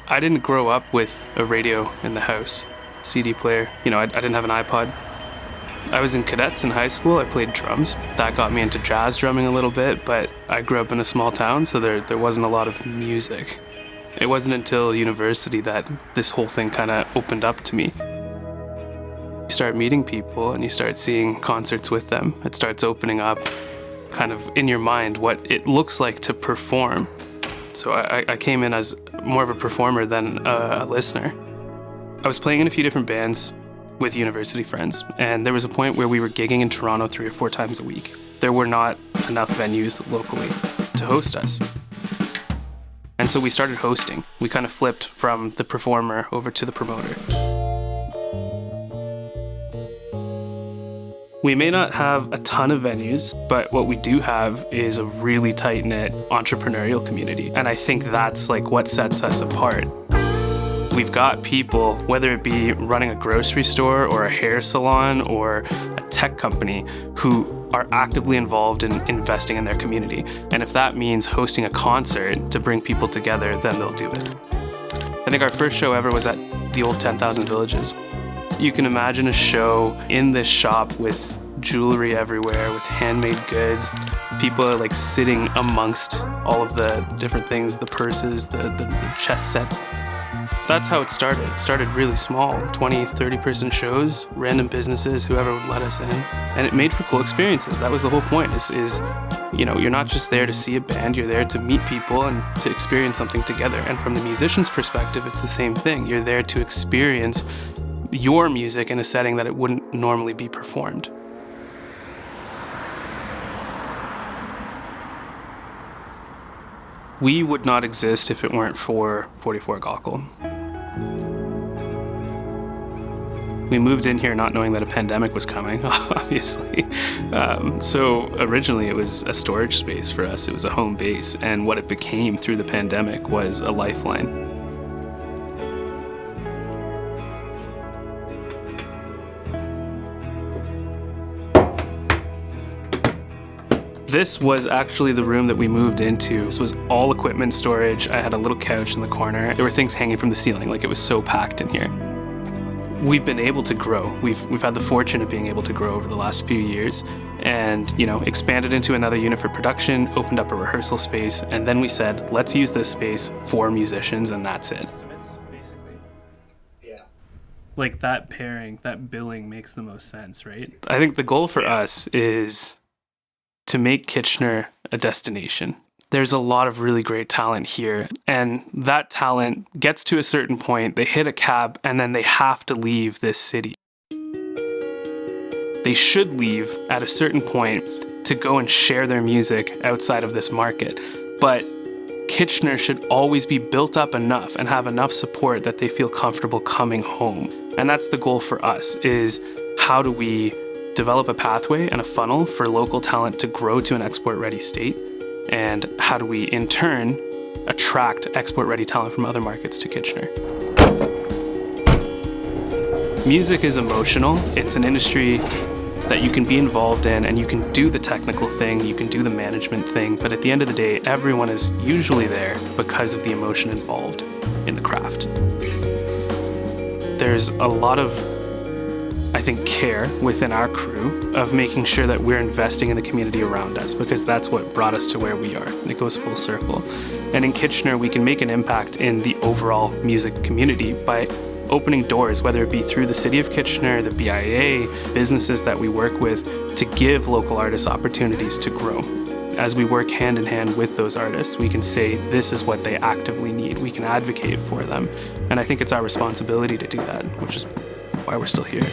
I didn't grow up with a radio in the house, CD player. I didn't have an iPod. I was in cadets in high school. I played drums. That got me into jazz drumming a little bit, but I grew up in a small town, so there wasn't a lot of music. It wasn't until university that this whole thing kind of opened up to me. You start meeting people and you start seeing concerts with them. It starts opening up kind of in your mind what it looks like to perform. So I came in as more of a performer than a listener. I was playing in a few different bands with university friends, and there was a point where we were gigging in Toronto 3 or 4 times a week. There were not enough venues locally to host us. And so we started hosting. We kind of flipped from the performer over to the promoter. We may not have a ton of venues, but what we do have is a really tight-knit entrepreneurial community. And I think that's like what sets us apart. We've got people, whether it be running a grocery store or a hair salon or a tech company, who are actively involved in investing in their community. And if that means hosting a concert to bring people together, then they'll do it. I think our first show ever was at the old 10,000 Villages. You can imagine a show in this shop with jewelry everywhere, with handmade goods. People are like sitting amongst all of the different things, the purses, the chess sets. That's how it started. It started really small, 20, 30-person shows, random businesses, whoever would let us in. And it made for cool experiences. That was the whole point, is you're not just there to see a band, you're there to meet people and to experience something together. And from the musician's perspective, it's the same thing. You're there to experience your music in a setting that it wouldn't normally be performed. We would not exist if it weren't for 44 Gawkel. We moved in here not knowing that a pandemic was coming, obviously. So originally it was a storage space for us. It was a home base. And what it became through the pandemic was a lifeline. This was actually the room that we moved into. This was all equipment storage. I had a little couch in the corner. There were things hanging from the ceiling, like it was so packed in here. We've been able to grow. We've had the fortune of being able to grow over the last few years and, expanded into another unit for production, opened up a rehearsal space, and then we said, let's use this space for musicians, and that's it. Like that pairing, that billing makes the most sense, right? I think the goal for us is to make Kitchener a destination. There's a lot of really great talent here, and that talent gets to a certain point, they hit a cap, and then they have to leave this city. They should leave at a certain point to go and share their music outside of this market, but Kitchener should always be built up enough and have enough support that they feel comfortable coming home. And that's the goal for us, is how do we develop a pathway and a funnel for local talent to grow to an export-ready state? And how do we, in turn, attract export-ready talent from other markets to Kitchener? Music is emotional. It's an industry that you can be involved in, and you can do the technical thing, you can do the management thing, but at the end of the day, everyone is usually there because of the emotion involved in the craft. There's a lot of, I think, care within our crew of making sure that we're investing in the community around us, because that's what brought us to where we are. It goes full circle. And in Kitchener, we can make an impact in the overall music community by opening doors, whether it be through the City of Kitchener, the BIA, businesses that we work with, to give local artists opportunities to grow. As we work hand in hand with those artists, we can say this is what they actively need. We can advocate for them. And I think it's our responsibility to do that, which is why we're still here.